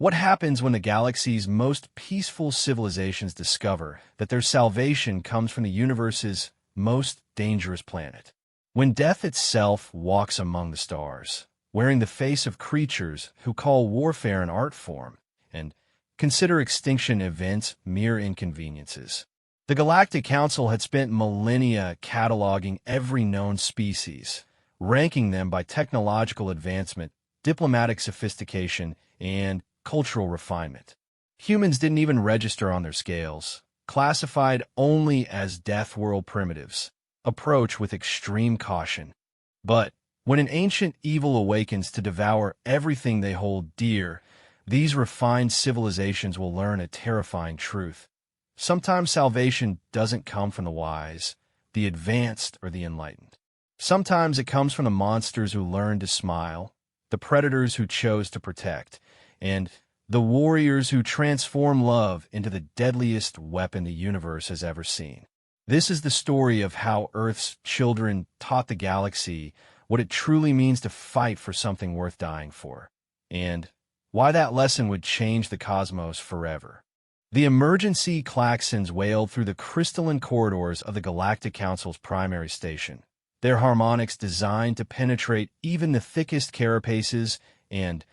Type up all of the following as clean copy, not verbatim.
What happens when the galaxy's most peaceful civilizations discover that their salvation comes from the universe's most dangerous planet? When death itself walks among the stars, wearing the face of creatures who call warfare an art form and consider extinction events mere inconveniences. The Galactic Council had spent millennia cataloging every known species, ranking them by technological advancement, diplomatic sophistication, and cultural refinement. Humans didn't even register on their scales, classified only as Deathworld primitives, approach with extreme caution. But when an ancient evil awakens to devour everything they hold dear, these refined civilizations will learn a terrifying truth. Sometimes salvation doesn't come from the wise, the advanced, or the enlightened. Sometimes it comes from the monsters who learned to smile, the predators who chose to protect, and the warriors who transform love into the deadliest weapon the universe has ever seen. This is the story of how Earth's children taught the galaxy what it truly means to fight for something worth dying for, and why that lesson would change the cosmos forever. The emergency klaxons wailed through the crystalline corridors of the Galactic Council's primary station, their harmonics designed to penetrate even the thickest carapaces and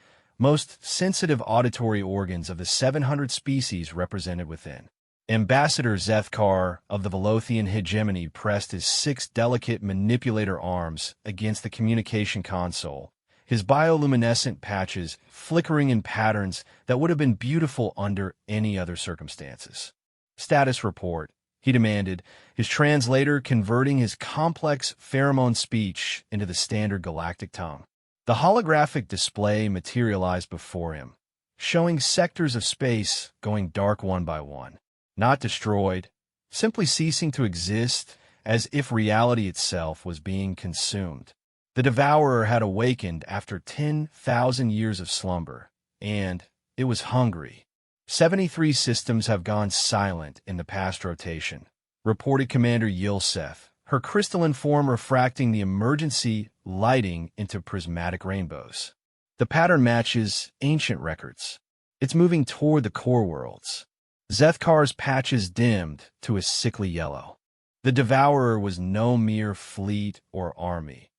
most sensitive auditory organs of the 700 species represented within. Ambassador Zethkar of the Velothian hegemony pressed his 6 delicate manipulator arms against the communication console, his bioluminescent patches flickering in patterns that would have been beautiful under any other circumstances. "Status report," he demanded, his translator converting his complex pheromone speech into the standard galactic tongue. The holographic display materialized before him, showing sectors of space going dark one by one, not destroyed, simply ceasing to exist as if reality itself was being consumed. The devourer had awakened after 10,000 years of slumber, and it was hungry. 73 systems have gone silent in the past rotation, reported Commander Yilseth, her crystalline form refracting the emergency lighting into prismatic rainbows. The pattern matches ancient records. It's moving toward the core worlds. Zethkar's patches dimmed to a sickly yellow. The devourer was no mere fleet or army.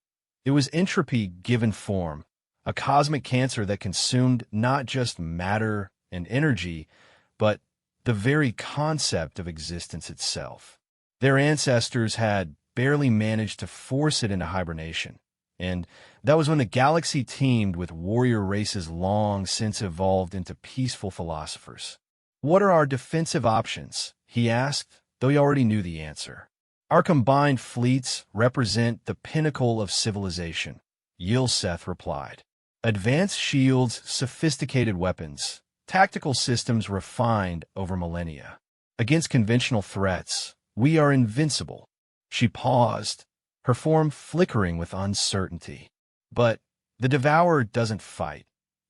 It was entropy given form, a cosmic cancer that consumed not just matter and energy, but the very concept of existence itself. Their ancestors had barely managed to force it into hibernation, and that was when the galaxy teemed with warrior races long since evolved into peaceful philosophers. "What are our defensive options?" he asked, though he already knew the answer. "Our combined fleets represent the pinnacle of civilization," Yilseth replied. "Advanced shields, sophisticated weapons, tactical systems refined over millennia. Against conventional threats, we are invincible." She paused, her form flickering with uncertainty. "But the devourer doesn't fight.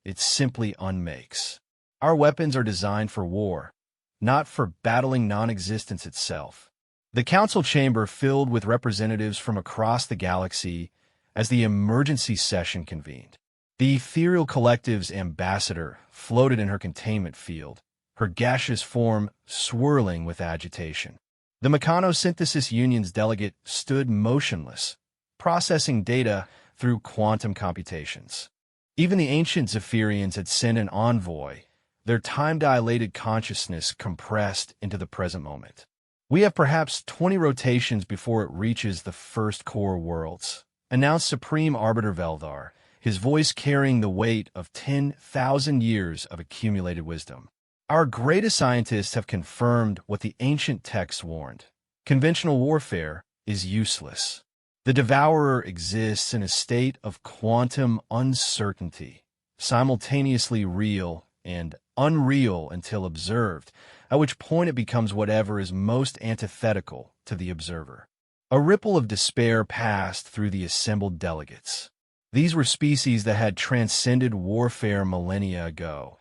It simply unmakes. Our weapons are designed for war, not for battling non-existence itself." The council chamber filled with representatives from across the galaxy as the emergency session convened. The ethereal collective's ambassador floated in her containment field, her gaseous form swirling with agitation. The mechanosynthesis union's delegate stood motionless, processing data through quantum computations. Even the ancient Zephyrians had sent an envoy, their time-dilated consciousness compressed into the present moment. "We have perhaps 20 rotations before it reaches the first core worlds," announced Supreme Arbiter Veldar, his voice carrying the weight of 10,000 years of accumulated wisdom. "Our greatest scientists have confirmed what the ancient texts warned. Conventional warfare is useless. The devourer exists in a state of quantum uncertainty, simultaneously real and unreal until observed, at which point it becomes whatever is most antithetical to the observer." A ripple of despair passed through the assembled delegates. These were species that had transcended warfare millennia ago,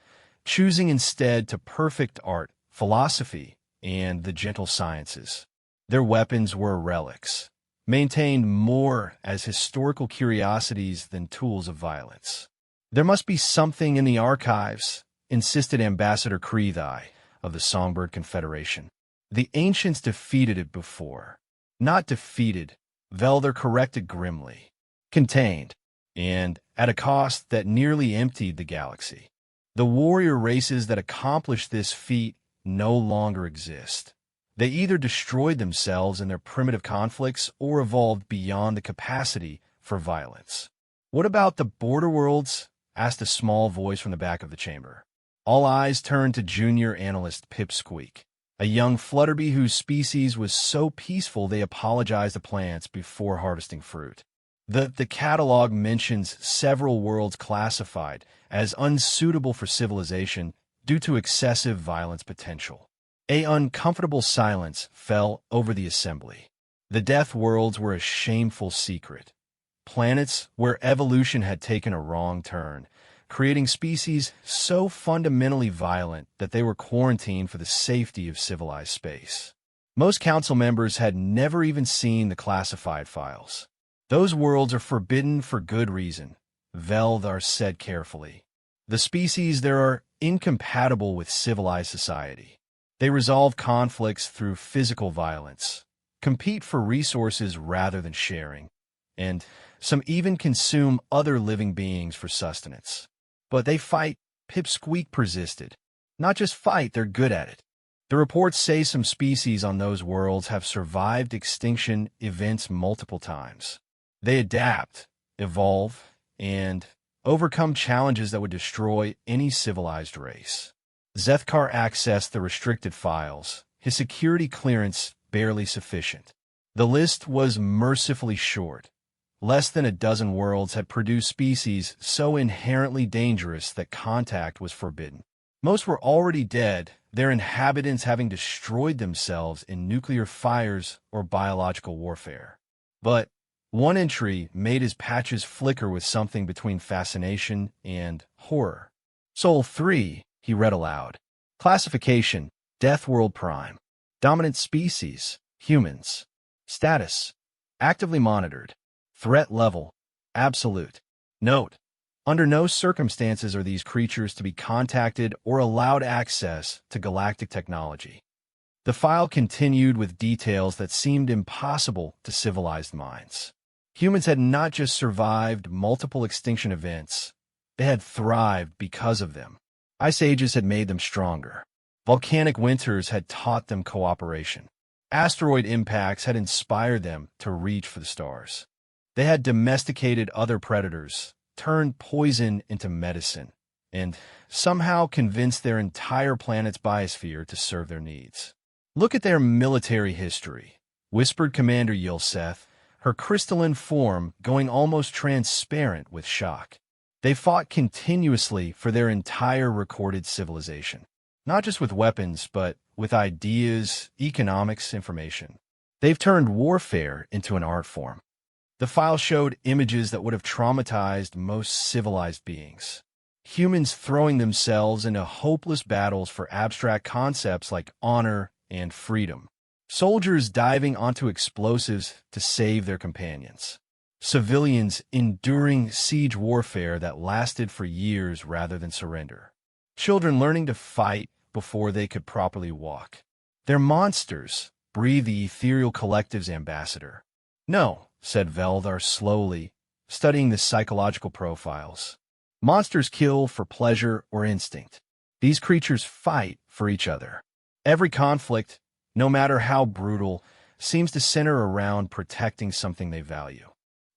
choosing instead to perfect art, philosophy, and the gentle sciences. Their weapons were relics, maintained more as historical curiosities than tools of violence. "There must be something in the archives," insisted Ambassador Kreethai of the Songbird Confederation. The ancients defeated it before. Not defeated, Velder corrected grimly. Contained, and at a cost that nearly emptied the galaxy. The warrior races that accomplished this feat no longer exist. They either destroyed themselves in their primitive conflicts or evolved beyond the capacity for violence. "What about the border worlds?" asked a small voice from the back of the chamber. All eyes turned to junior analyst Pipsqueak, a young Flutterby whose species was so peaceful they apologized to plants before harvesting fruit. The catalog mentions several worlds classified as unsuitable for civilization due to excessive violence potential. An uncomfortable silence fell over the assembly. The Death Worlds were a shameful secret. Planets where evolution had taken a wrong turn, creating species so fundamentally violent that they were quarantined for the safety of civilized space. Most council members had never even seen the classified files. "Those worlds are forbidden for good reason," Veldar said carefully. "The species there are incompatible with civilized society. They resolve conflicts through physical violence, compete for resources rather than sharing, and some even consume other living beings for sustenance. But they fight," Pipsqueak persisted. "Not just fight, they're good at it. The reports say some species on those worlds have survived extinction events multiple times. They adapt, evolve, and overcome challenges that would destroy any civilized race." Zethkar accessed the restricted files, his security clearance barely sufficient. The list was mercifully short. Less than a dozen worlds had produced species so inherently dangerous that contact was forbidden. Most were already dead, their inhabitants having destroyed themselves in nuclear fires or biological warfare. But one entry made his patches flicker with something between fascination and horror. "Sol 3, he read aloud. "Classification, Deathworld Prime. Dominant species, humans. Status, actively monitored. Threat level, absolute. Note, under no circumstances are these creatures to be contacted or allowed access to galactic technology." The file continued with details that seemed impossible to civilized minds. Humans had not just survived multiple extinction events, they had thrived because of them. Ice ages had made them stronger. Volcanic winters had taught them cooperation. Asteroid impacts had inspired them to reach for the stars. They had domesticated other predators, turned poison into medicine, and somehow convinced their entire planet's biosphere to serve their needs. "Look at their military history," whispered Commander Yilseth, her crystalline form going almost transparent with shock. "They fought continuously for their entire recorded civilization. Not just with weapons, but with ideas, economics, information. They've turned warfare into an art form." The file showed images that would have traumatized most civilized beings. Humans throwing themselves into hopeless battles for abstract concepts like honor and freedom. Soldiers diving onto explosives to save their companions. Civilians enduring siege warfare that lasted for years rather than surrender. Children learning to fight before they could properly walk. "They're monsters," breathed the ethereal collective's ambassador. "No," said Veldar slowly, studying the psychological profiles. "Monsters kill for pleasure or instinct. These creatures fight for each other. Every conflict, no matter how brutal, seems to center around protecting something they value.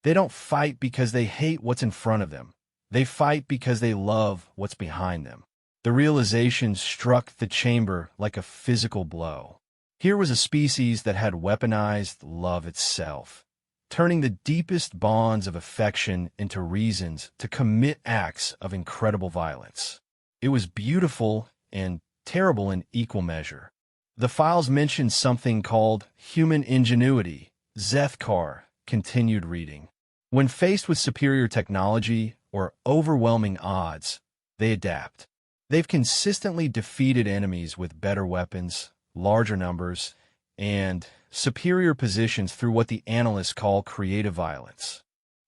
They don't fight because they hate what's in front of them. They fight because they love what's behind them." The realization struck the chamber like a physical blow. Here was a species that had weaponized love itself, turning the deepest bonds of affection into reasons to commit acts of incredible violence. It was beautiful and terrible in equal measure. The files mentioned something called human ingenuity. Zethkar continued reading. "When faced with superior technology or overwhelming odds, they adapt. They've consistently defeated enemies with better weapons, larger numbers, and superior positions through what the analysts call creative violence.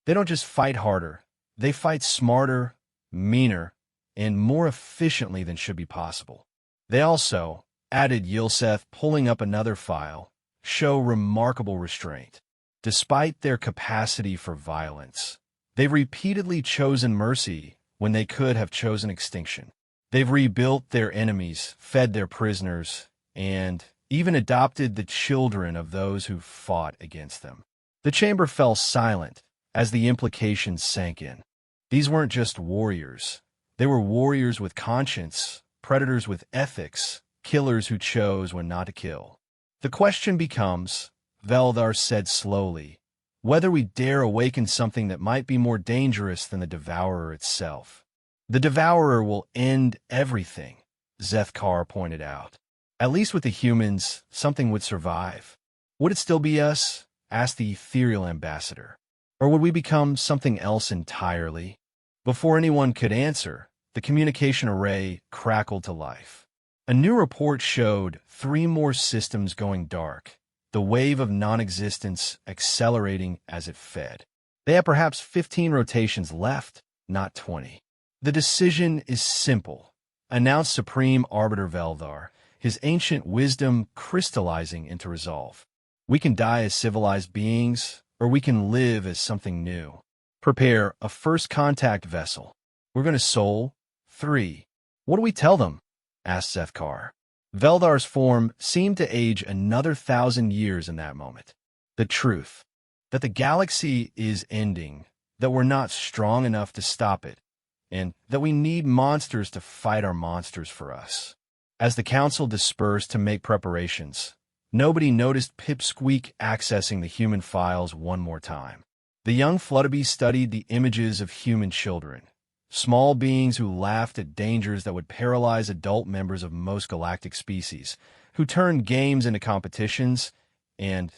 They don't just fight harder, they fight smarter, meaner, and more efficiently than should be possible. They also, added Yilseth, pulling up another file, show remarkable restraint. Despite their capacity for violence, they've repeatedly chosen mercy when they could have chosen extinction. They've rebuilt their enemies, fed their prisoners, and even adopted the children of those who fought against them. The chamber fell silent as the implications sank in. These weren't just warriors. They were warriors with conscience, predators with ethics, killers who chose when not to kill. The question becomes, Veldar said slowly, whether we dare awaken something that might be more dangerous than the Devourer itself. The Devourer will end everything, Zethkar pointed out. At least with the humans, something would survive. Would it still be us? Asked the ethereal ambassador. Or would we become something else entirely? Before anyone could answer, the communication array crackled to life. A new report showed 3 more systems going dark, the wave of non-existence accelerating as it fed. They had perhaps 15 rotations left, not 20. The decision is simple, announced Supreme Arbiter Veldar, his ancient wisdom crystallizing into resolve. We can die as civilized beings, or we can live as something new. Prepare a first contact vessel. We're going to Sol 3. What do we tell them? Asked Zethkar. Veldar's form seemed to age another 1,000 years in that moment. The truth, that the galaxy is ending, that we're not strong enough to stop it, and that we need monsters to fight our monsters for us. As the council dispersed to make preparations, nobody noticed Pipsqueak accessing the human files one more time. The young Flutterby studied the images of human children, small beings who laughed at dangers that would paralyze adult members of most galactic species, who turned games into competitions, and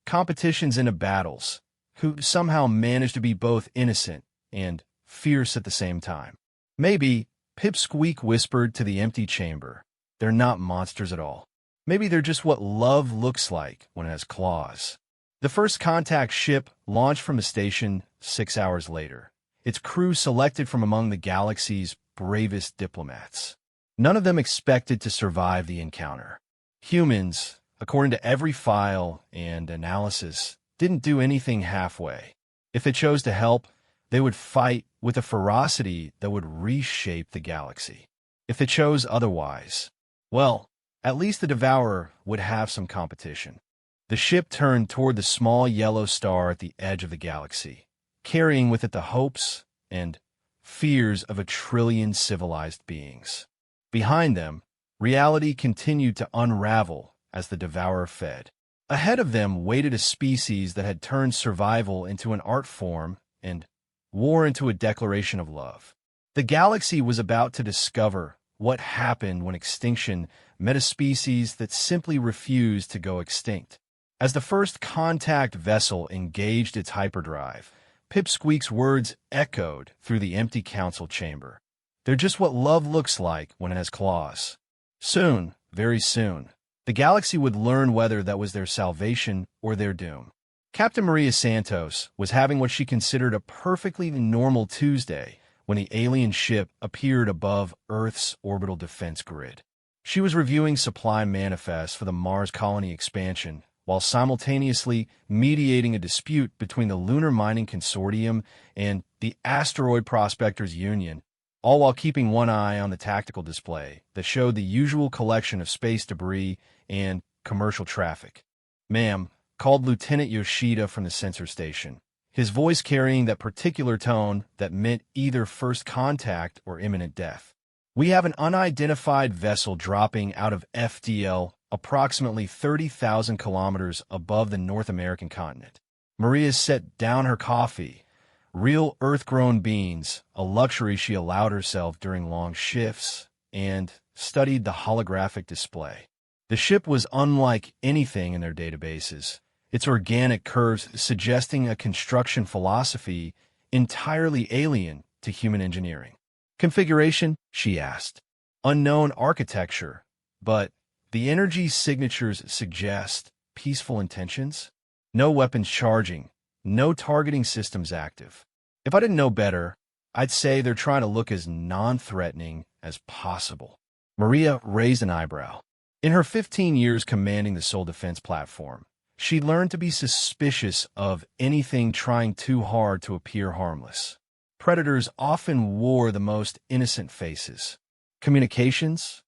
competitions into battles, who somehow managed to be both innocent and fierce at the same time. Maybe, Pipsqueak whispered to the empty chamber, they're not monsters at all. Maybe they're just what love looks like when it has claws. The first contact ship launched from the station 6 hours later, its crew selected from among the galaxy's bravest diplomats. None of them expected to survive the encounter. Humans, according to every file and analysis, didn't do anything halfway. If they chose to help, they would fight with a ferocity that would reshape the galaxy. If they chose otherwise, well, at least the Devourer would have some competition. The ship turned toward the small yellow star at the edge of the galaxy, carrying with it the hopes and fears of 1 trillion civilized beings. Behind them, reality continued to unravel as the Devourer fed. Ahead of them waited a species that had turned survival into an art form and war into a declaration of love. The galaxy was about to discover what happened when extinction met a species that simply refused to go extinct. As the first contact vessel engaged its hyperdrive, Pipsqueak's words echoed through the empty council chamber. They're just what love looks like when it has claws. Soon, very soon, the galaxy would learn whether that was their salvation or their doom. Captain Maria Santos was having what she considered a perfectly normal Tuesday when the alien ship appeared above Earth's orbital defense grid. She was reviewing supply manifests for the Mars colony expansion while simultaneously mediating a dispute between the Lunar Mining Consortium and the Asteroid Prospectors Union, all while keeping one eye on the tactical display that showed the usual collection of space debris and commercial traffic. "Ma'am," called Lieutenant Yoshida from the sensor station, his voice carrying that particular tone that meant either first contact or imminent death. "We have an unidentified vessel dropping out of FDL approximately 30,000 kilometers above the North American continent." Maria set down her coffee. Real Earth-grown beans, a luxury she allowed herself during long shifts, and studied the holographic display. The ship was unlike anything in their databases, its organic curves suggesting a construction philosophy entirely alien to human engineering. "Configuration?" she asked. "Unknown architecture, but the energy signatures suggest peaceful intentions. No weapons charging, no targeting systems active." If I didn't know better, I'd say they're trying to look as non-threatening as possible. Maria raised an eyebrow. In her 15 years commanding the Soul Defense platform, she learned to be suspicious of anything trying too hard to appear harmless. Predators often wore the most innocent faces. Communications?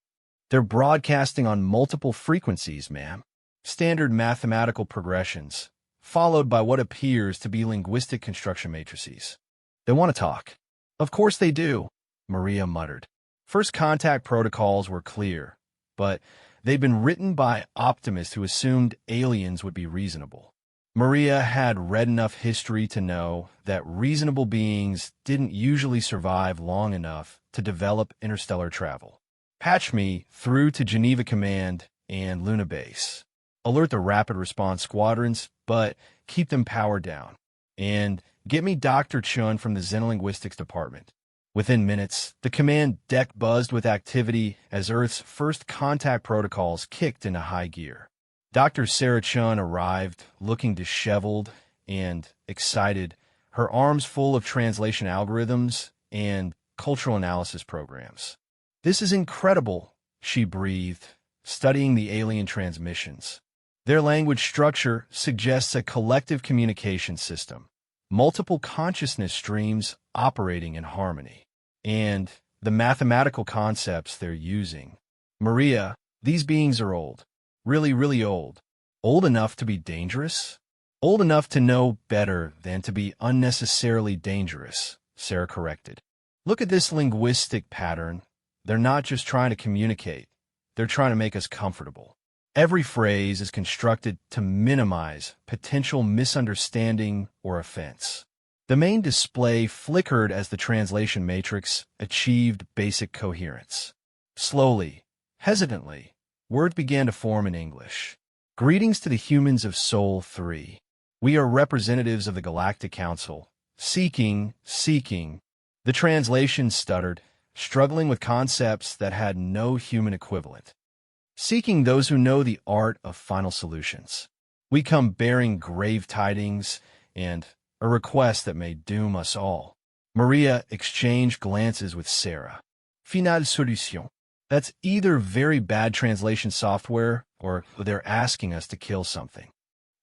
They're broadcasting on multiple frequencies, ma'am. Standard mathematical progressions, followed by what appears to be linguistic construction matrices. They want to talk. Of course they do, Maria muttered. First contact protocols were clear, but they'd been written by optimists who assumed aliens would be reasonable. Maria had read enough history to know that reasonable beings didn't usually survive long enough to develop interstellar travel. Patch me through to Geneva Command and Luna Base. Alert the rapid response squadrons, but keep them powered down. And get me Dr. Chun from the Xenolinguistics department. Within minutes, the command deck buzzed with activity as Earth's first contact protocols kicked into high gear. Dr. Sarah Chun arrived, looking disheveled and excited, her arms full of translation algorithms and cultural analysis programs. "This is incredible," she breathed, studying the alien transmissions. Their language structure suggests a collective communication system, multiple consciousness streams operating in harmony. And the mathematical concepts they're using. Maria, these beings are old. Really, really old. Old enough to be dangerous? Old enough to know better than to be unnecessarily dangerous, Sarah corrected. Look at this linguistic pattern. They're not just trying to communicate. They're trying to make us comfortable. Every phrase is constructed to minimize potential misunderstanding or offense. The main display flickered as the translation matrix achieved basic coherence. Slowly, hesitantly, words began to form in English. "Greetings to the humans of Sol 3. We are representatives of the Galactic Council. Seeking. The translation stuttered, struggling with concepts that had no human equivalent. Seeking those who know the art of final solutions. We come bearing grave tidings and a request that may doom us all." Maria exchanged glances with Sarah. "Finale solution." That's either very bad translation software or they're asking us to kill something.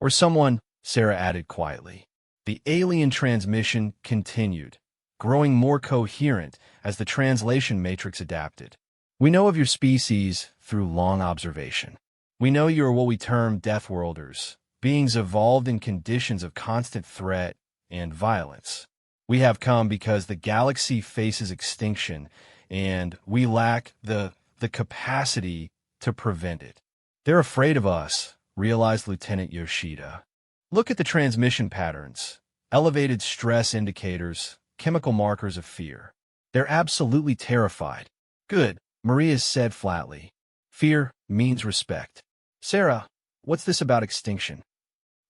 Or someone, Sarah added quietly. The alien transmission continued, growing more coherent as the translation matrix adapted. "We know of your species through long observation. We know you are what we term Deathworlders, beings evolved in conditions of constant threat and violence. We have come because the galaxy faces extinction, and we lack the capacity to prevent it. They're afraid of us," realized Lieutenant Yoshida. "Look at the transmission patterns, elevated stress indicators, chemical markers of fear. They're absolutely terrified." "Good," Maria said flatly. "Fear means respect." "Sarah, what's this about extinction?"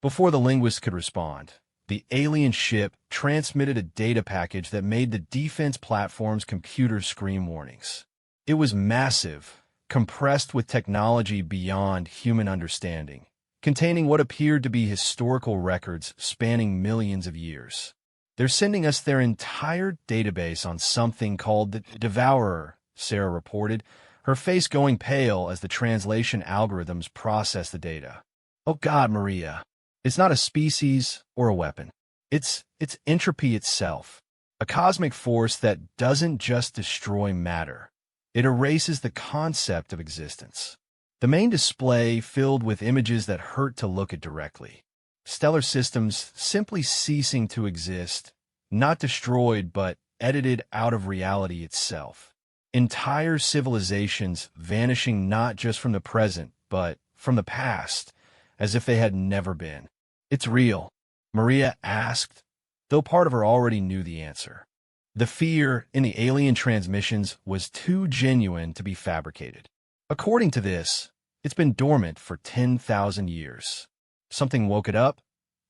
Before the linguist could respond, the alien ship transmitted a data package that made the defense platform's computers scream warnings. It was massive, compressed with technology beyond human understanding, containing what appeared to be historical records spanning millions of years. "They're sending us their entire database on something called the Devourer," Sarah reported, her face going pale as the translation algorithms processed the data. "Oh God, Maria. It's not a species or a weapon. It's entropy itself, a cosmic force that doesn't just destroy matter. It erases the concept of existence." The main display filled with images that hurt to look at directly. Stellar systems simply ceasing to exist, not destroyed but edited out of reality itself. Entire civilizations vanishing not just from the present but from the past, as if they had never been. "It's real?" Maria asked, though part of her already knew the answer. The fear in the alien transmissions was too genuine to be fabricated. According to this, it's been dormant for 10,000 years. Something woke it up,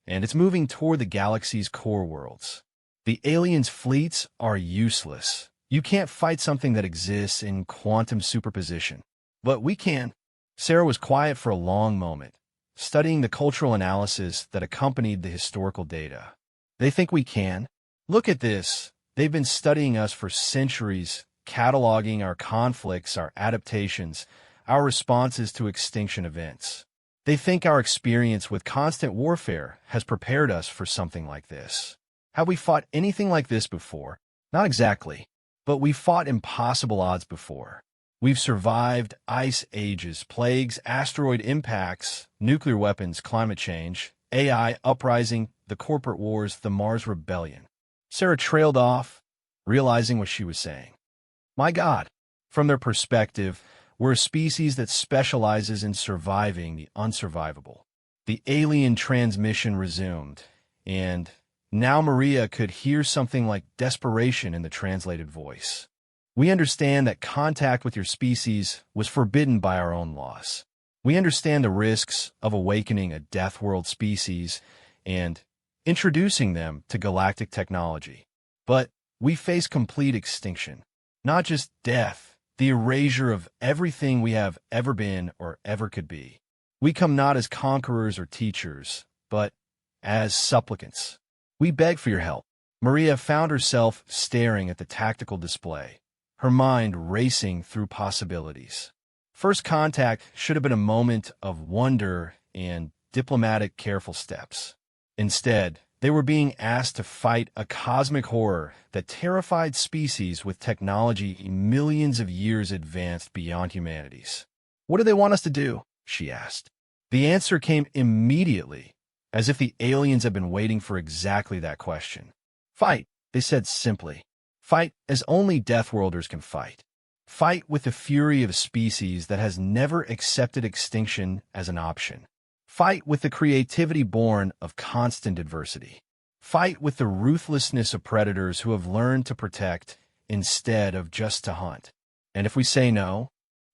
and it's moving toward the galaxy's core worlds. The aliens' fleets are useless. You can't fight something that exists in quantum superposition. But we can. Sarah was quiet for a long moment, studying the cultural analysis that accompanied the historical data. "They think we can. Look at this," They've been studying us for centuries, cataloging our conflicts, our adaptations, our responses to extinction events. They think our experience with constant warfare has prepared us for something like this. Have we fought anything like this before? Not exactly, but we've fought impossible odds before. We've survived ice ages, plagues, asteroid impacts, nuclear weapons, climate change, AI uprising, the corporate wars, the Mars rebellion. Sarah trailed off, realizing what she was saying. My God, from their perspective, we're a species that specializes in surviving the unsurvivable. The alien transmission resumed, and now Maria could hear something like desperation in the translated voice. We understand that contact with your species was forbidden by our own laws. We understand the risks of awakening a Deathworld species and introducing them to galactic technology. But we face complete extinction. Not just death, the erasure of everything we have ever been or ever could be. We come not as conquerors or teachers, but as supplicants. We beg for your help. Maria found herself staring at the tactical display, her mind racing through possibilities. First contact should have been a moment of wonder and diplomatic, careful steps. Instead, they were being asked to fight a cosmic horror that terrified species with technology millions of years advanced beyond humanity's. What do they want us to do? She asked. The answer came immediately, as if the aliens had been waiting for exactly that question. Fight, they said simply. Fight as only Deathworlders can fight. Fight with the fury of a species that has never accepted extinction as an option. Fight with the creativity born of constant adversity. Fight with the ruthlessness of predators who have learned to protect instead of just to hunt. And if we say no,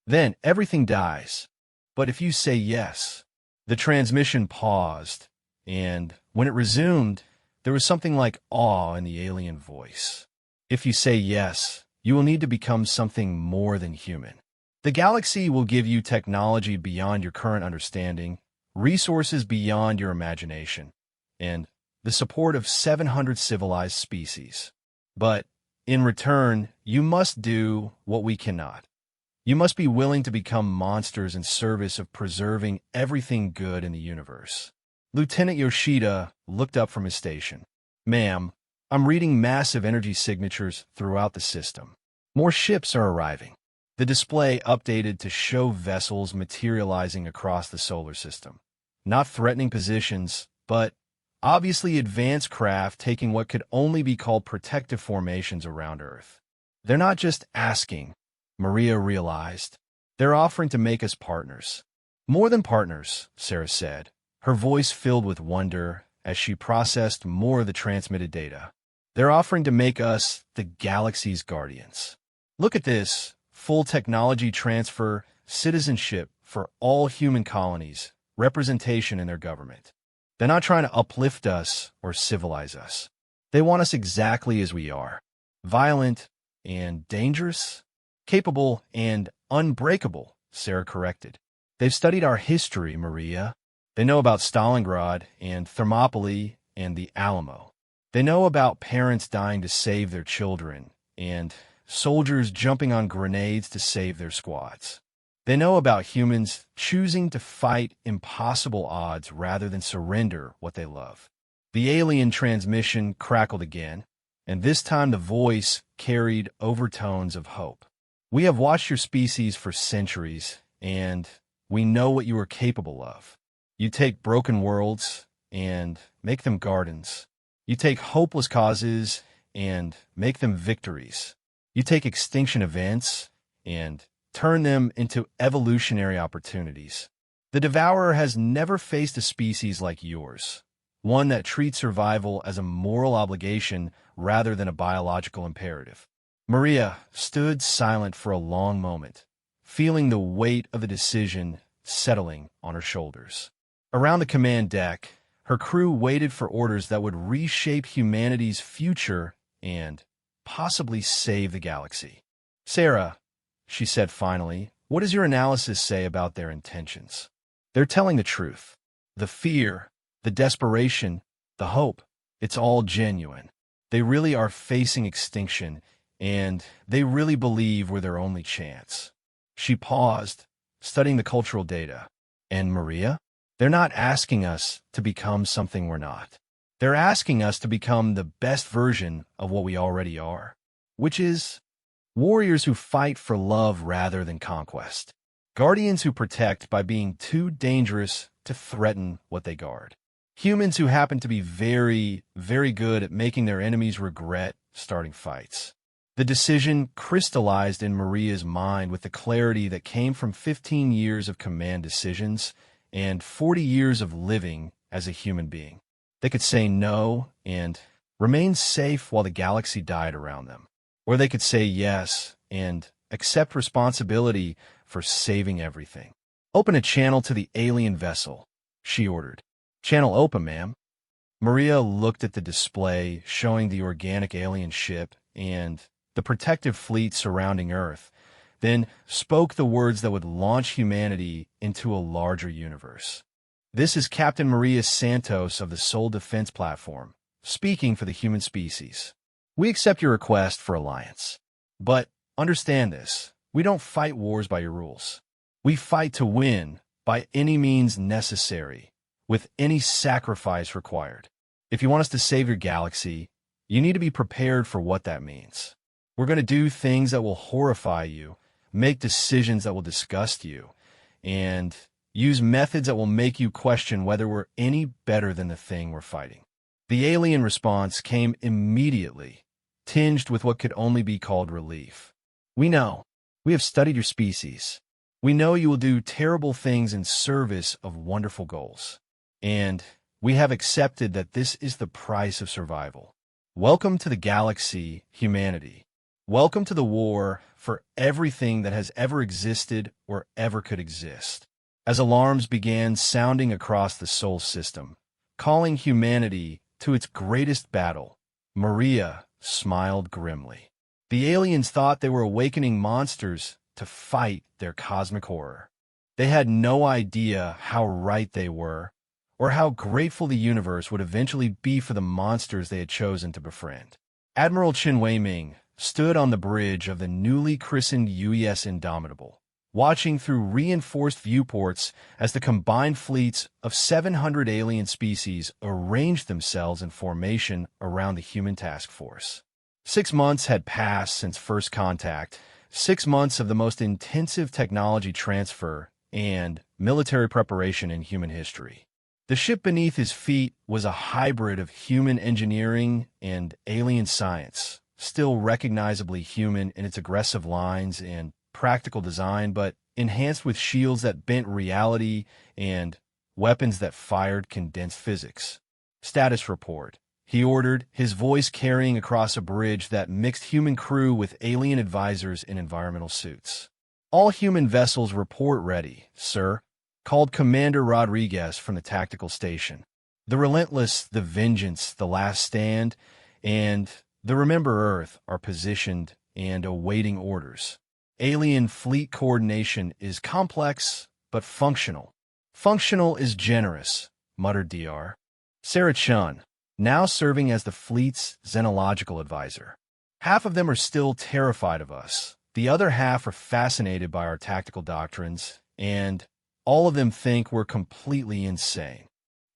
then everything dies. But if you say yes, the transmission paused, and when it resumed, there was something like awe in the alien voice. If you say yes, you will need to become something more than human. The galaxy will give you technology beyond your current understanding, resources beyond your imagination, and the support of 700 civilized species. But in return, you must do what we cannot. You must be willing to become monsters in service of preserving everything good in the universe. Lieutenant Yoshida looked up from his station. Ma'am, I'm reading massive energy signatures throughout the system. More ships are arriving. The display updated to show vessels materializing across the solar system. Not threatening positions, but obviously advanced craft taking what could only be called protective formations around Earth. They're not just asking, Maria realized. They're offering to make us partners. More than partners, Sarah said, her voice filled with wonder as she processed more of the transmitted data. They're offering to make us the galaxy's guardians. Look at this. Full technology transfer, citizenship for all human colonies, representation in their government. They're not trying to uplift us or civilize us. They want us exactly as we are. Violent and dangerous, capable and unbreakable, Sarah corrected. They've studied our history, Maria. They know about Stalingrad and Thermopylae and the Alamo. They know about parents dying to save their children and soldiers jumping on grenades to save their squads. They know about humans choosing to fight impossible odds rather than surrender what they love. The alien transmission crackled again, and this time the voice carried overtones of hope. We have watched your species for centuries, and we know what you are capable of. You take broken worlds and make them gardens. You take hopeless causes and make them victories. You take extinction events and turn them into evolutionary opportunities. The Devourer has never faced a species like yours, one that treats survival as a moral obligation rather than a biological imperative. Maria stood silent for a long moment, feeling the weight of the decision settling on her shoulders. Around the command deck, her crew waited for orders that would reshape humanity's future and possibly save the galaxy. Sarah, she said finally, what does your analysis say about their intentions? They're telling the truth. The fear, the desperation, the hope, it's all genuine. They really are facing extinction, and they really believe we're their only chance. She paused, studying the cultural data. And Maria? They're not asking us to become something we're not. They're asking us to become the best version of what we already are, which is warriors who fight for love rather than conquest. Guardians who protect by being too dangerous to threaten what they guard. Humans who happen to be very, very good at making their enemies regret starting fights. The decision crystallized in Maria's mind with the clarity that came from 15 years of command decisions and 40 years of living as a human being. They could say no and remain safe while the galaxy died around them. Or they could say yes and accept responsibility for saving everything. Open a channel to the alien vessel, she ordered. Channel open, ma'am. Maria looked at the display showing the organic alien ship and the protective fleet surrounding Earth, then spoke the words that would launch humanity into a larger universe. This is Captain Maria Santos of the Soul Defense Platform, speaking for the human species. We accept your request for alliance. But understand this, we don't fight wars by your rules. We fight to win by any means necessary, with any sacrifice required. If you want us to save your galaxy, you need to be prepared for what that means. We're going to do things that will horrify you, make decisions that will disgust you, and use methods that will make you question whether we're any better than the thing we're fighting. The alien response came immediately, tinged with what could only be called relief. We know. We have studied your species. We know you will do terrible things in service of wonderful goals. And we have accepted that this is the price of survival. Welcome to the galaxy, humanity. Welcome to the war for everything that has ever existed or ever could exist. As alarms began sounding across the Sol system, calling humanity to its greatest battle, Maria smiled grimly. The aliens thought they were awakening monsters to fight their cosmic horror. They had no idea how right they were, or how grateful the universe would eventually be for the monsters they had chosen to befriend. Admiral Chen Weiming stood on the bridge of the newly christened UES Indomitable, watching through reinforced viewports as the combined fleets of 700 alien species arranged themselves in formation around the human task force. 6 months had passed since first contact, 6 months of the most intensive technology transfer and military preparation in human history. The ship beneath his feet was a hybrid of human engineering and alien science, still recognizably human in its aggressive lines and practical design, but enhanced with shields that bent reality and weapons that fired condensed physics. Status report, he ordered, his voice carrying across a bridge that mixed human crew with alien advisors in environmental suits. All human vessels report ready, sir, called Commander Rodriguez from the tactical station. The Relentless, the Vengeance, the Last Stand, and the Remember Earth are positioned and awaiting orders. Alien fleet coordination is complex, but functional. Functional is generous, muttered Dr. Sarah Chun, now serving as the fleet's xenological advisor. Half of them are still terrified of us. The other half are fascinated by our tactical doctrines, and all of them think we're completely insane.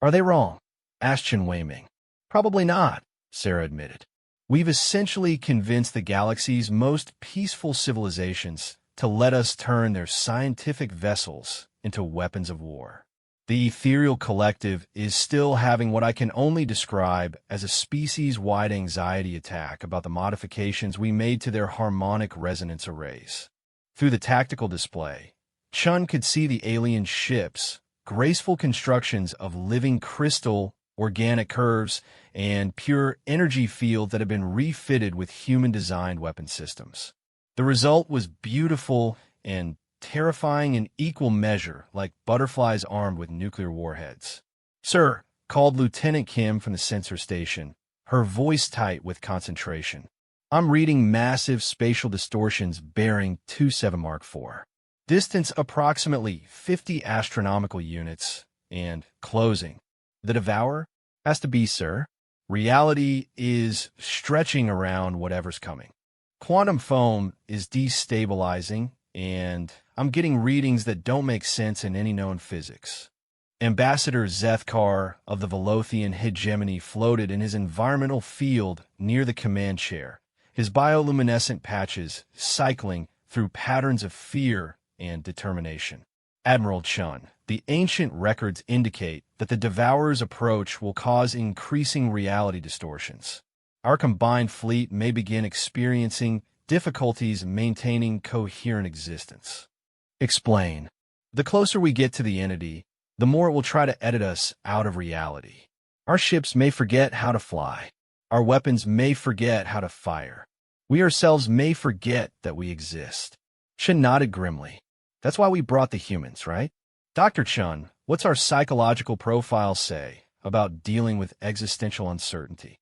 Are they wrong? Asked Chen Weiming. Probably not, Sarah admitted. We've essentially convinced the galaxy's most peaceful civilizations to let us turn their scientific vessels into weapons of war. The ethereal collective is still having what I can only describe as a species-wide anxiety attack about the modifications we made to their harmonic resonance arrays. Through the tactical display, Chun could see the alien ships, graceful constructions of living crystal, organic curves, and pure energy fields that had been refitted with human-designed weapon systems. The result was beautiful and terrifying in equal measure, like butterflies armed with nuclear warheads. Sir, called Lieutenant Kim from the sensor station, her voice tight with concentration. I'm reading massive spatial distortions bearing 27 Mark IV. Distance approximately 50 astronomical units, and closing. The Devourer? Has to be, sir. Reality is stretching around whatever's coming. Quantum foam is destabilizing, and I'm getting readings that don't make sense in any known physics. Ambassador Zethkar of the Velothian hegemony floated in his environmental field near the command chair, his bioluminescent patches cycling through patterns of fear and determination. Admiral Chun, the ancient records indicate that the Devourer's approach will cause increasing reality distortions. Our combined fleet may begin experiencing difficulties maintaining coherent existence. Explain. The closer we get to the entity, the more it will try to edit us out of reality. Our ships may forget how to fly. Our weapons may forget how to fire. We ourselves may forget that we exist. Chun nodded grimly. That's why we brought the humans, right? Dr. Chun, what's our psychological profile say about dealing with existential uncertainty?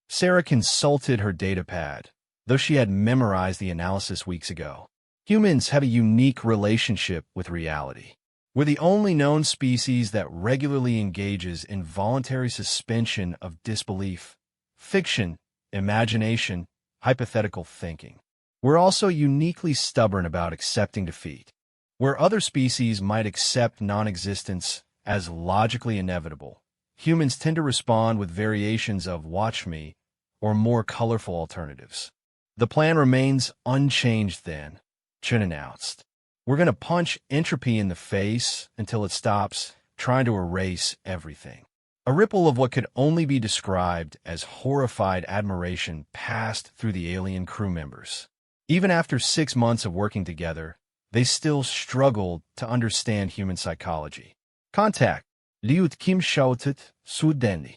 Sarah consulted her datapad, though she had memorized the analysis weeks ago. Humans have a unique relationship with reality. We're the only known species that regularly engages in voluntary suspension of disbelief, fiction, imagination, hypothetical thinking. We're also uniquely stubborn about accepting defeat. Where other species might accept non-existence as logically inevitable, humans tend to respond with variations of "watch me" or more colorful alternatives. The plan remains unchanged then, Chun announced. We're going to punch entropy in the face until it stops trying to erase everything. A ripple of what could only be described as horrified admiration passed through the alien crew members. Even after 6 months of working together, they still struggled to understand human psychology. Contact. Liut Kim shouted, Sudeni.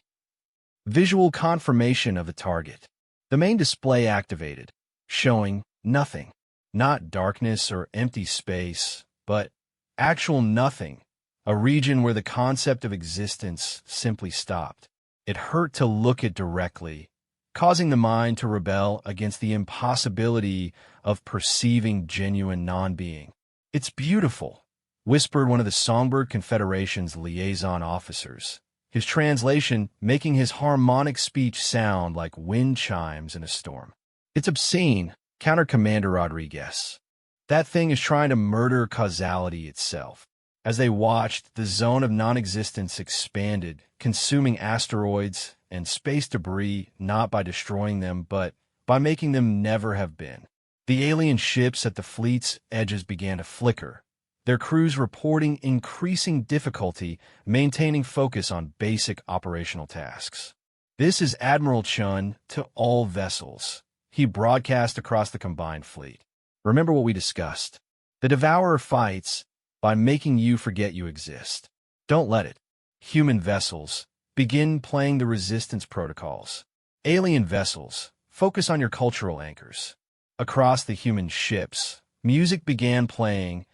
Visual confirmation of the target. The main display activated, showing nothing. Not darkness or empty space, but actual nothing. A region where the concept of existence simply stopped. It hurt to look it directly, causing the mind to rebel against the impossibility of perceiving genuine non-being. "It's beautiful," whispered one of the Songbird Confederation's liaison officers, his translation making his harmonic speech sound like wind chimes in a storm. "It's obscene," countered Commander Rodriguez. "That thing is trying to murder causality itself." As they watched, the zone of non-existence expanded, consuming asteroids and space debris not by destroying them, but by making them never have been. The alien ships at the fleet's edges began to flicker, their crews reporting increasing difficulty maintaining focus on basic operational tasks. "This is Admiral Chun to all vessels," he broadcast across the combined fleet. "Remember what we discussed. The Devourer fights by making you forget you exist. Don't let it. Human vessels, begin playing the resistance protocols. Alien vessels, focus on your cultural anchors." Across the human ships, music began playing,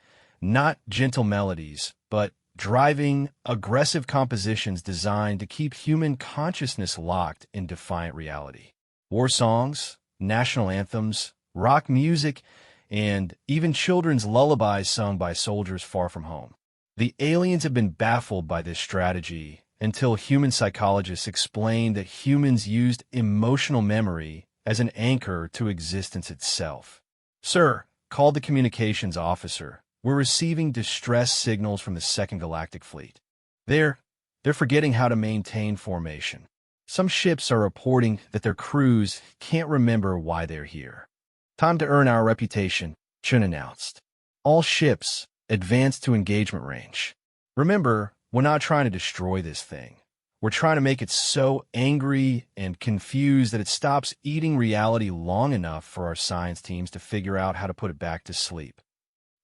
not gentle melodies, but driving, aggressive compositions designed to keep human consciousness locked in defiant reality. War songs, national anthems, rock music, and even children's lullabies sung by soldiers far from home. The aliens have been baffled by this strategy until human psychologists explained that humans used emotional memory as an anchor to existence itself. "Sir," called the communications officer, "we're receiving distress signals from the Second Galactic Fleet. They're forgetting how to maintain formation. Some ships are reporting that their crews can't remember why they're here." "Time to earn our reputation," Chun announced. "All ships, advance to engagement range. Remember, we're not trying to destroy this thing. We're trying to make it so angry and confused that it stops eating reality long enough for our science teams to figure out how to put it back to sleep."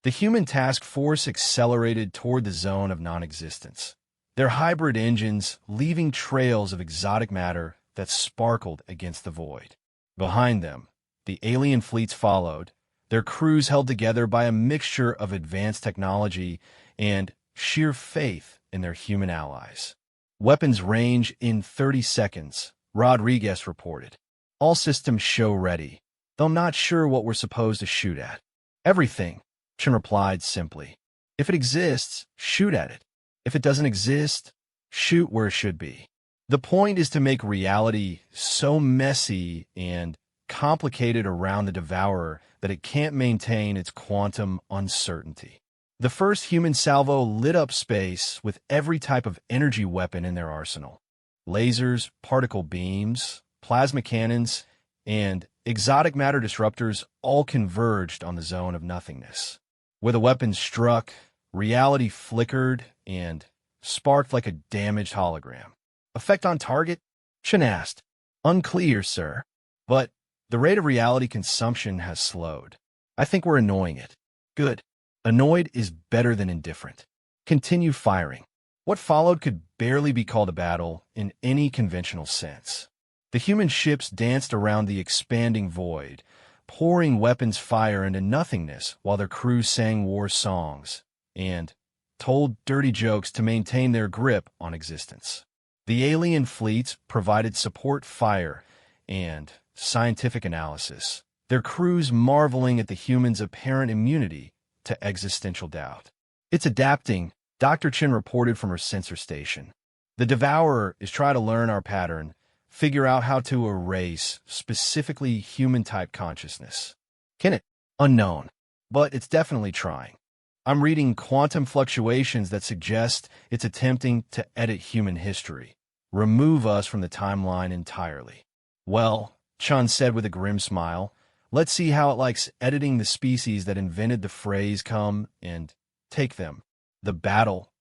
The human task force accelerated toward the zone of non-existence, their hybrid engines leaving trails of exotic matter that sparkled against the void. Behind them, the alien fleets followed, their crews held together by a mixture of advanced technology and sheer faith in their human allies. "Weapons range in 30 seconds, Rodriguez reported. "All systems show ready, though I'm not sure what we're supposed to shoot at." "Everything," Chun replied simply. "If it exists, shoot at it. If it doesn't exist, shoot where it should be." The point is to make reality so messy and complicated around the devourer that it can't maintain its quantum uncertainty. The first human salvo lit up space with every type of energy weapon in their arsenal. Lasers, particle beams, plasma cannons, and exotic matter disruptors all converged on the zone of nothingness. Where the weapons struck, reality flickered and sparked like a damaged hologram. Effect on target? Chen asked. Unclear, sir. But the rate of reality consumption has slowed. I think we're annoying it. Good. Annoyed is better than indifferent. Continue firing. What followed could barely be called a battle in any conventional sense. The human ships danced around the expanding void, pouring weapons fire into nothingness while their crews sang war songs and told dirty jokes to maintain their grip on existence. The alien fleets provided support fire and scientific analysis, their crews marveling at the humans' apparent immunity to existential doubt. It's adapting, Dr. Chen reported from her sensor station. The devourer is trying to learn our pattern, figure out how to erase specifically human-type consciousness. Can it? Unknown. But it's definitely trying. I'm reading quantum fluctuations that suggest it's attempting to edit human history, remove us from the timeline entirely. Well, Chun said with a grim smile, let's see how it likes editing the species that invented the phrase come and take them. The battle,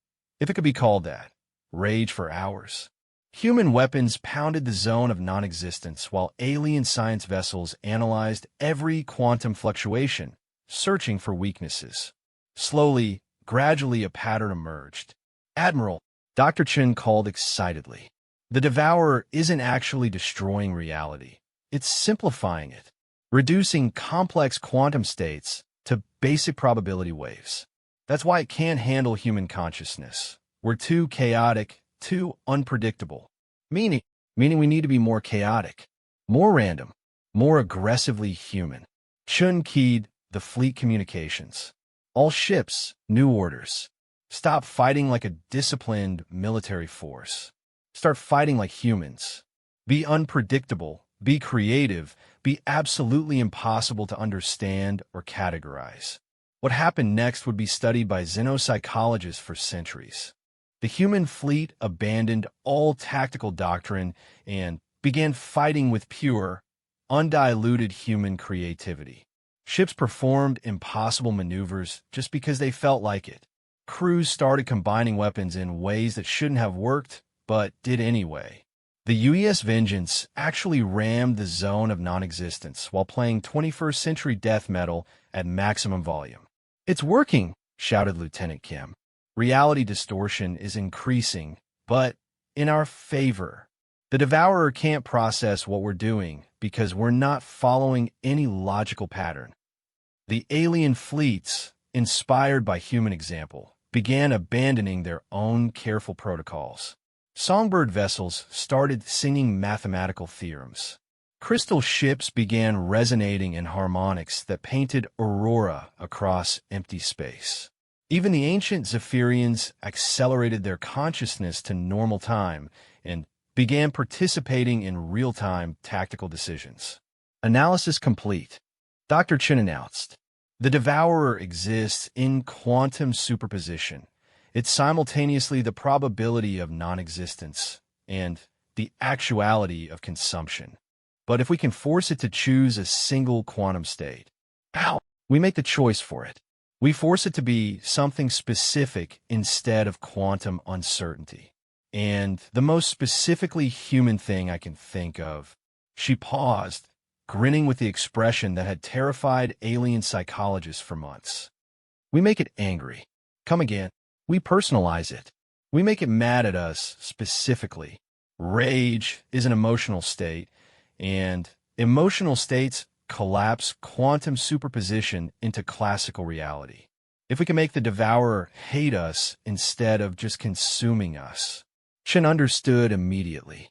if it could be called that, raged for hours. Human weapons pounded the zone of non-existence while alien science vessels analyzed every quantum fluctuation, searching for weaknesses. Slowly, gradually a pattern emerged. Admiral, Dr. Chen called excitedly. The devourer isn't actually destroying reality. It's simplifying it, reducing complex quantum states to basic probability waves. That's why it can't handle human consciousness. We're too chaotic, too unpredictable. Meaning we need to be more chaotic, more random, more aggressively human. Chun keyed the fleet communications. All ships, new orders. Stop fighting like a disciplined military force. Start fighting like humans. Be unpredictable, be creative, be absolutely impossible to understand or categorize. What happened next would be studied by xenopsychologists for centuries. The human fleet abandoned all tactical doctrine and began fighting with pure, undiluted human creativity. Ships performed impossible maneuvers just because they felt like it. Crews started combining weapons in ways that shouldn't have worked, but did anyway. The UES Vengeance actually rammed the zone of non-existence while playing 21st century death metal at maximum volume. It's working, shouted Lieutenant Kim. Reality distortion is increasing, but in our favor. The devourer can't process what we're doing because we're not following any logical pattern. The alien fleets, inspired by human example, began abandoning their own careful protocols. Songbird vessels started singing mathematical theorems. Crystal ships began resonating in harmonics that painted aurora across empty space. Even the ancient Zephyrians accelerated their consciousness to normal time and began participating in real-time tactical decisions. Analysis complete. Dr. Chen announced. The devourer exists in quantum superposition. It's simultaneously the probability of non-existence and the actuality of consumption. But if we can force it to choose a single quantum state, we make the choice for it. We force it to be something specific instead of quantum uncertainty. And the most specifically human thing I can think of. She paused, grinning with the expression that had terrified alien psychologists for months. We make it angry. Come again. We personalize it. We make it mad at us specifically. Rage is an emotional state, and emotional states collapse quantum superposition into classical reality. If we can make the devourer hate us instead of just consuming us, Chen understood immediately.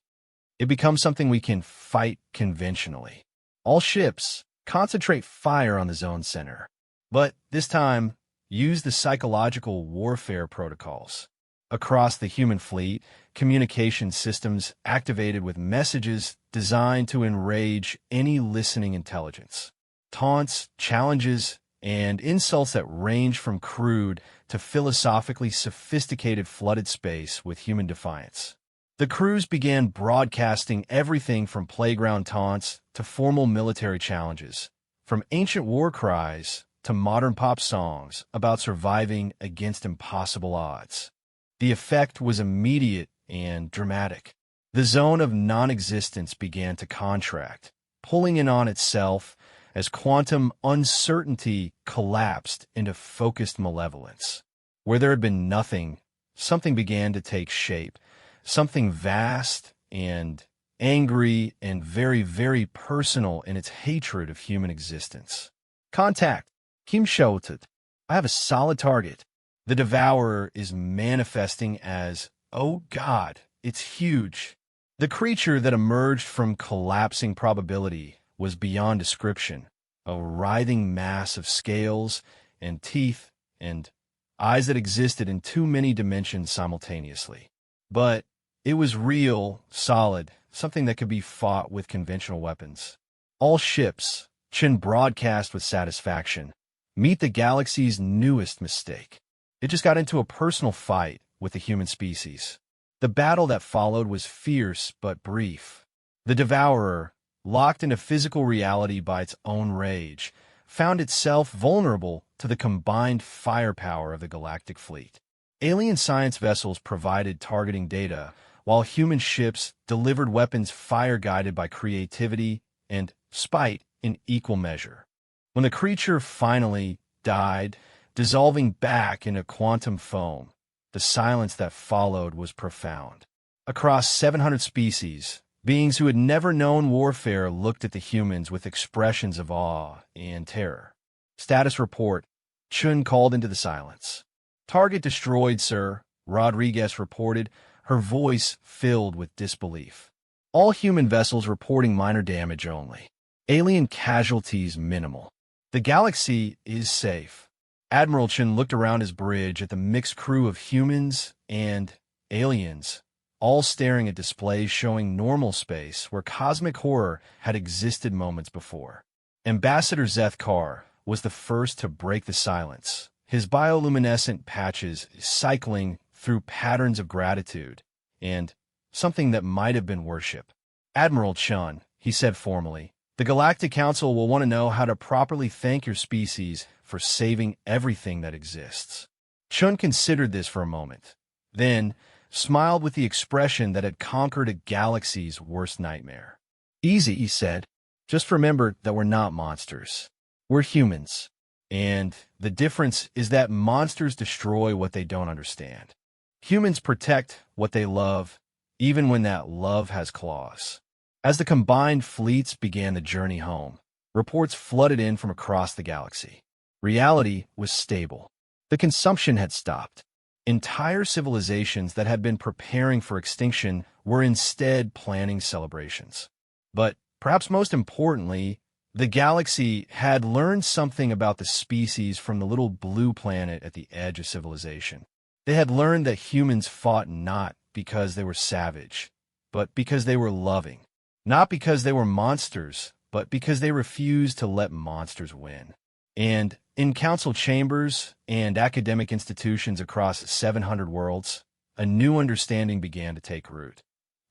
It becomes something we can fight conventionally. All ships concentrate fire on the zone center, but this time use the psychological warfare protocols. Across the human fleet, communication systems activated with messages designed to enrage any listening intelligence. Taunts, challenges, and insults that range from crude to philosophically sophisticated flooded space with human defiance. The crews began broadcasting everything from playground taunts to formal military challenges, from ancient war cries to modern pop songs about surviving against impossible odds. The effect was immediate and dramatic. The zone of non-existence began to contract, pulling in on itself as quantum uncertainty collapsed into focused malevolence. Where there had been nothing, something began to take shape, something vast and angry and very, very personal in its hatred of human existence. Contact. Kim shouted. I have a solid target. The Devourer is manifesting as, oh God, it's huge. The creature that emerged from collapsing probability was beyond description, a writhing mass of scales and teeth and eyes that existed in too many dimensions simultaneously. But it was real, solid, something that could be fought with conventional weapons. All ships, Chen broadcast with satisfaction, meet the galaxy's newest mistake. It just got into a personal fight with the human species. The battle that followed was fierce but brief. The Devourer, locked into physical reality by its own rage, found itself vulnerable to the combined firepower of the galactic fleet. Alien science vessels provided targeting data, while human ships delivered weapons fire-guided by creativity and spite in equal measure. When the creature finally died, dissolving back into quantum foam, the silence that followed was profound. Across 700 species, beings who had never known warfare looked at the humans with expressions of awe and terror. Status report. Chun called into the silence. Target destroyed, sir, Rodriguez reported, her voice filled with disbelief. All human vessels reporting minor damage only. Alien casualties minimal. The galaxy is safe. Admiral Chen looked around his bridge at the mixed crew of humans and aliens, all staring at displays showing normal space where cosmic horror had existed moments before. Ambassador Zeth Carr was the first to break the silence, his bioluminescent patches cycling through patterns of gratitude and something that might have been worship. Admiral Chun, he said formally, the Galactic Council will want to know how to properly thank your species for saving everything that exists. Chun considered this for a moment, then smiled with the expression that had conquered a galaxy's worst nightmare. Easy, he said. Just remember that we're not monsters. We're humans. And the difference is that monsters destroy what they don't understand. Humans protect what they love, even when that love has claws. As the combined fleets began the journey home, reports flooded in from across the galaxy. Reality was stable. The consumption had stopped. Entire civilizations that had been preparing for extinction were instead planning celebrations. But perhaps most importantly, the galaxy had learned something about the species from the little blue planet at the edge of civilization. They had learned that humans fought not because they were savage, but because they were loving. Not because they were monsters, but because they refused to let monsters win. And in council chambers and academic institutions across 700 worlds, a new understanding began to take root.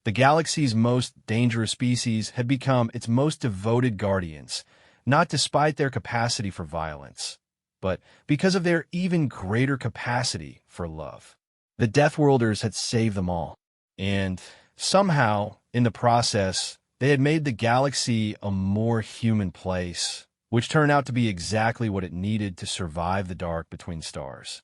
The galaxy's most dangerous species had become its most devoted guardians, not despite their capacity for violence, but because of their even greater capacity for love. The Deathworlders had saved them all, and somehow, in the process, they had made the galaxy a more human place, which turned out to be exactly what it needed to survive the dark between stars.